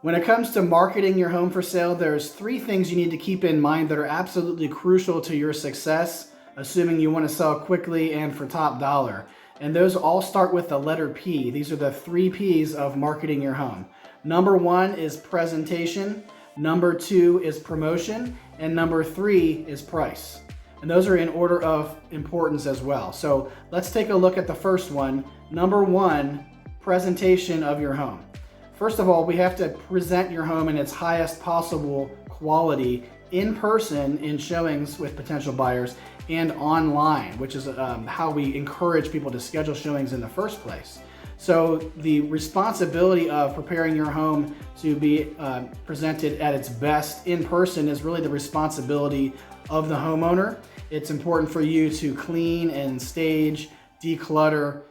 When it comes to marketing your home for sale, there's three things you need to keep in mind that are absolutely crucial to your success, assuming you want to sell quickly and for top dollar. And those all start with the letter P. These are the three P's of marketing your home. Number one is presentation, number two is promotion, and number three is price. And those are in order of importance as well. So let's take a look at the first one. Number one, presentation of your home. First of all, we have to present your home in its highest possible quality in person in showings with potential buyers and online, which is how we encourage people to schedule showings in the first place. So the responsibility of preparing your home to be presented at its best in person is really the responsibility of the homeowner. It's important for you to clean and stage, declutter.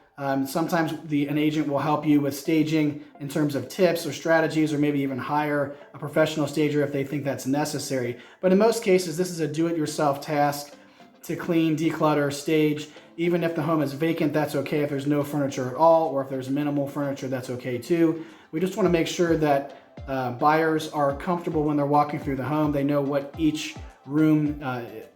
Sometimes an agent will help you with staging in terms of tips or strategies, or maybe even hire a professional stager if they think that's necessary. But in most cases, this is a do-it-yourself task to clean, declutter, stage. Even if the home is vacant, that's okay. If there's no furniture at all, or if there's minimal furniture, that's okay too. We just want to make sure that buyers are comfortable when they're walking through the home. They know what each room,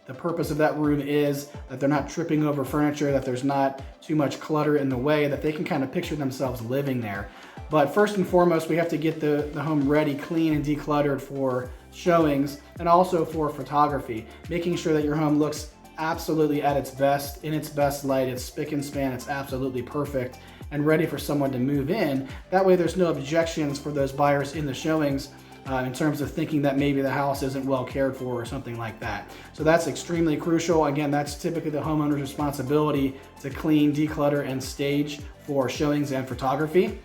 the purpose of that room is, that they're not tripping over furniture, that there's not too much clutter in the way, that they can kind of picture themselves living there. But first and foremost, we have to get the home ready, clean and decluttered for showings and also for photography, making sure that your home looks absolutely at its best, in its best light, it's spick and span, it's absolutely perfect and ready for someone to move in. That way there's no objections for those buyers in the showings in terms of thinking that maybe the house isn't well cared for or something like that. So that's extremely crucial. Again, that's typically the homeowner's responsibility to clean, declutter, and stage for showings and photography.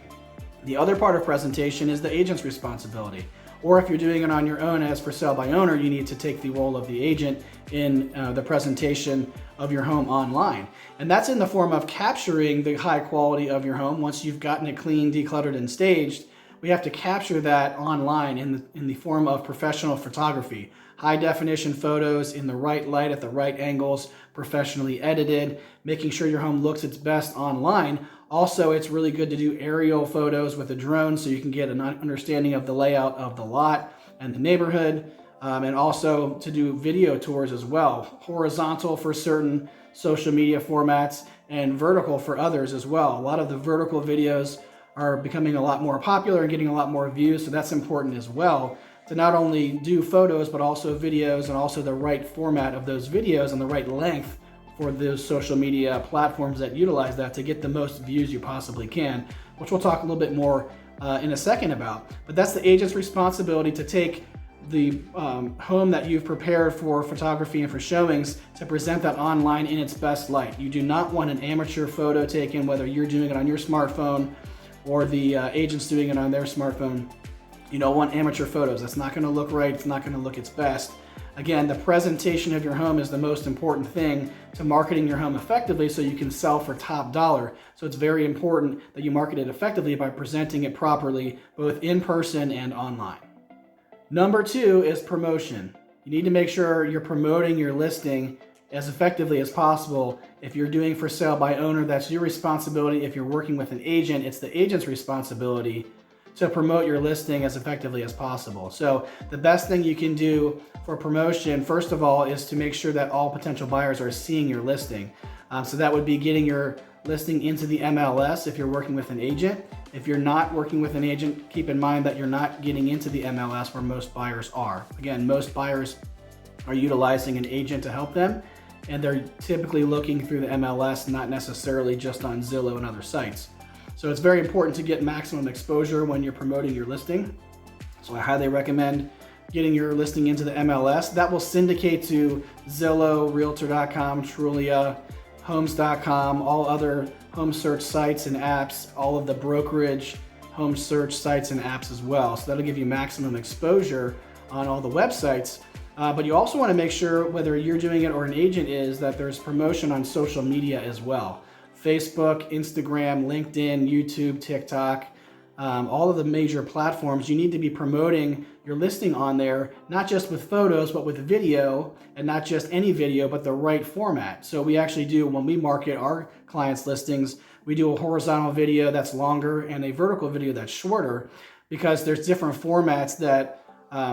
The other part of presentation is the agent's responsibility. Or if you're doing it on your own as for sale by owner, you need to take the role of the agent in the presentation of your home online. And that's in the form of capturing the high quality of your home. Once you've gotten it clean, decluttered, and staged, we have to capture that online in the form of professional photography. High definition photos in the right light at the right angles, professionally edited, making sure your home looks its best online. Also, it's really good to do aerial photos with a drone so you can get an understanding of the layout of the lot and the neighborhood, and also to do video tours as well. Horizontal for certain social media formats and vertical for others as well. A lot of the vertical videos are becoming a lot more popular and getting a lot more views, so that's important as well, to not only do photos but also videos, and also the right format of those videos and the right length for those social media platforms that utilize that to get the most views you possibly can, which we'll talk a little bit more in a second about. But that's the agent's responsibility to take the home that you've prepared for photography and for showings to present that online in its best light. You do not want an amateur photo taken, whether you're doing it on your smartphone or the agent's doing it on their smartphone. You don't want amateur photos. That's not going to look right. It's not going to look its best. Again, the presentation of your home is the most important thing to marketing your home effectively so you can sell for top dollar. So it's very important that you market it effectively by presenting it properly, both in person and online. Number two is promotion. You need to make sure you're promoting your listing as effectively as possible. If you're doing for sale by owner, that's your responsibility. If you're working with an agent, it's the agent's responsibility to promote your listing as effectively as possible. So the best thing you can do for promotion, first of all, is to make sure that all potential buyers are seeing your listing. So that would be getting your listing into the MLS if you're working with an agent. If you're not working with an agent, keep in mind that you're not getting into the MLS where most buyers are. Again, most buyers are utilizing an agent to help them, and they're typically looking through the MLS, not necessarily just on Zillow and other sites. So it's very important to get maximum exposure when you're promoting your listing. So I highly recommend getting your listing into the MLS. That will syndicate to Zillow, Realtor.com, Trulia, Homes.com, all other home search sites and apps, all of the brokerage home search sites and apps as well. So that'll give you maximum exposure on all the websites. But you also want to make sure, whether you're doing it or an agent is, that there's promotion on social media as well. Facebook, Instagram, LinkedIn, YouTube, TikTok, all of the major platforms. You need to be promoting your listing on there, not just with photos, but with video, and not just any video, but the right format. So we actually do, when we market our clients' listings, we do a horizontal video that's longer and a vertical video that's shorter. because there's different formats that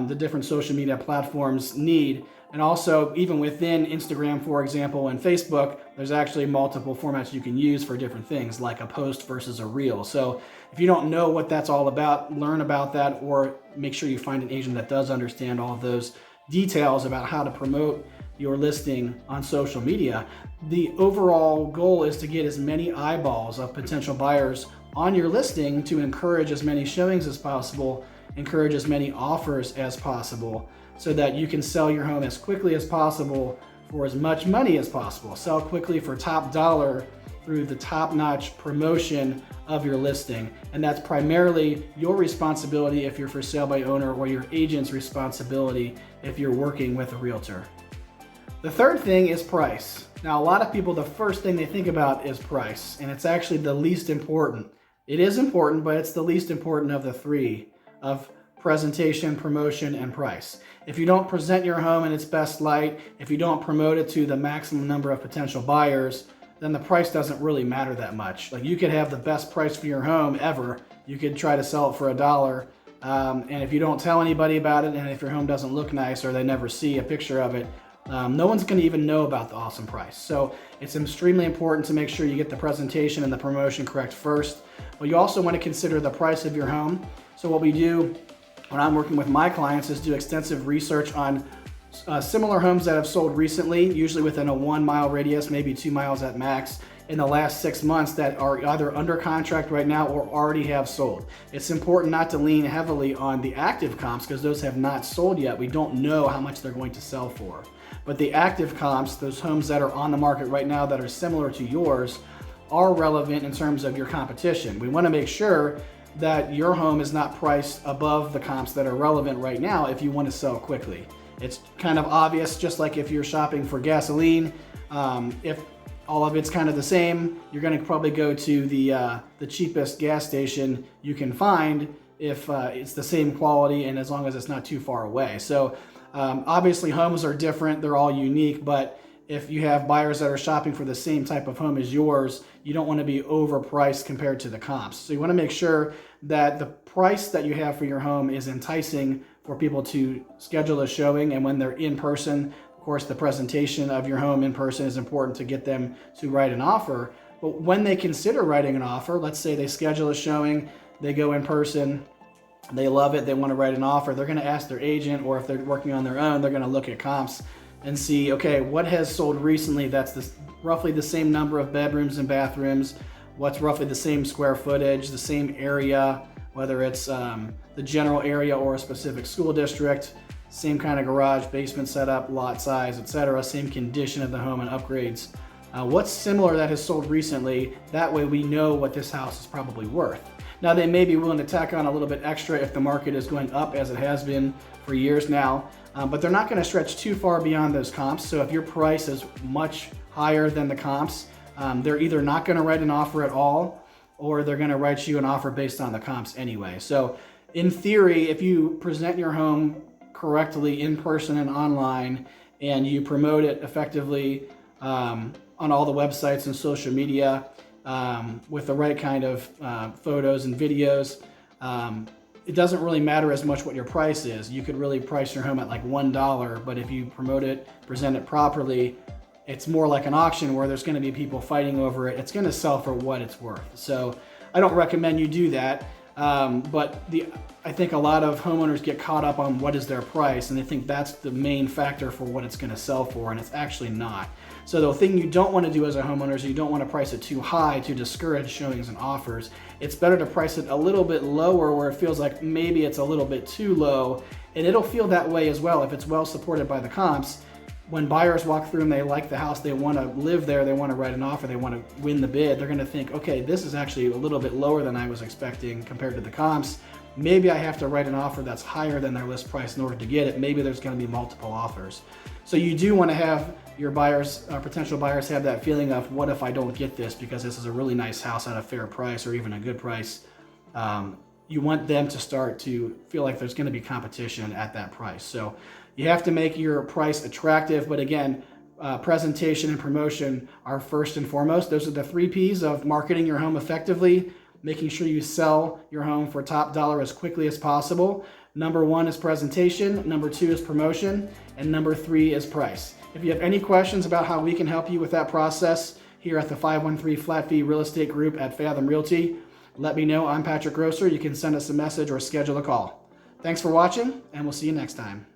the different social media platforms need. And also, even within Instagram, for example, and Facebook, there's actually multiple formats you can use for different things, like a post versus a reel. So if you don't know what that's all about, learn about that, or make sure you find an agent that does understand all of those details about how to promote your listing on social media. The overall goal is to get as many eyeballs of potential buyers on your listing to encourage as many showings as possible, encourage as many offers as possible, so that you can sell your home as quickly as possible for as much money as possible. Sell quickly for top dollar through the top-notch promotion of your listing. And that's primarily your responsibility if you're for sale by owner, or your agent's responsibility if you're working with a realtor. The third thing is price. Now, a lot of people, the first thing they think about is price, and it's actually the least important. It is important, but it's the least important of the three, of presentation, promotion, and price. If you don't present your home in its best light, if you don't promote it to the maximum number of potential buyers, then the price doesn't really matter that much. Like, you could have the best price for your home ever. You could try to sell it for $1, and if you don't tell anybody about it, and if your home doesn't look nice or they never see a picture of it, no one's going to even know about the awesome price. So it's extremely important to make sure you get the presentation and the promotion correct first. But you also want to consider the price of your home. So what we do when I'm working with my clients is do extensive research on similar homes that have sold recently, usually within a 1 mile radius, maybe 2 miles at max, in the last 6 months, that are either under contract right now or already have sold. It's important not to lean heavily on the active comps, because those have not sold yet. We don't know how much they're going to sell for. But the active comps, those homes that are on the market right now that are similar to yours, are relevant in terms of your competition. We want to make sure that your home is not priced above the comps that are relevant right now if you want to sell quickly. It's kind of obvious, just like if you're shopping for gasoline, if all of it's kind of the same, you're going to probably go to the cheapest gas station you can find if it's the same quality and as long as it's not too far away. So obviously homes are different, they're all unique, but if you have buyers that are shopping for the same type of home as yours, you don't want to be overpriced compared to the comps. So you want to make sure that the price that you have for your home is enticing for people to schedule a showing, and when they're in person, of course, the presentation of your home in person is important to get them to write an offer. But when they consider writing an offer, let's say they schedule a showing, they go in person, they love it, they want to write an offer, they're going to ask their agent, or if they're working on their own, they're going to look at comps and see, okay, what has sold recently that's roughly the same number of bedrooms and bathrooms, what's roughly the same square footage, the same area, whether it's the general area or a specific school district, same kind of garage, basement setup, lot size, etc., same condition of the home and upgrades. What's similar that has sold recently? That way we know what this house is probably worth. Now, they may be willing to tack on a little bit extra if the market is going up, as it has been for years now, but they're not going to stretch too far beyond those comps. So if your price is much higher than the comps, they're either not going to write an offer at all, or they're going to write you an offer based on the comps anyway. So in theory, if you present your home correctly in person and online, and you promote it effectively on all the websites and social media, with the right kind of photos and videos, it doesn't really matter as much what your price is. You could really price your home at like $1, but if you promote it, present it properly, it's more like an auction where there's going to be people fighting over it. It's going to sell for what it's worth. So I don't recommend you do that, but I think a lot of homeowners get caught up on what is their price, and they think that's the main factor for what it's going to sell for, and it's actually not. So the thing you don't want to do as a homeowner is you don't want to price it too high to discourage showings and offers. It's better to price it a little bit lower where it feels like maybe it's a little bit too low, and it'll feel that way as well if it's well supported by the comps. When buyers walk through and they like the house, they want to live there, they want to write an offer, they want to win the bid, they're going to think, okay, this is actually a little bit lower than I was expecting compared to the comps. Maybe I have to write an offer that's higher than their list price in order to get it. Maybe there's going to be multiple offers. So you do want to have your buyers, potential buyers, have that feeling of, what if I don't get this because this is a really nice house at a fair price or even a good price. You want them to start to feel like there's going to be competition at that price. So you have to make your price attractive, but again, presentation and promotion are first and foremost. Those are the 3 P's of marketing your home effectively, making sure you sell your home for top dollar as quickly as possible. Number 1 is presentation, number 2 is promotion, and number 3 is price. If you have any questions about how we can help you with that process here at the 513 Flat Fee Real Estate Group at Fathom Realty, let me know. I'm Patrick Grosser. You can send us a message or schedule a call. Thanks for watching, and we'll see you next time.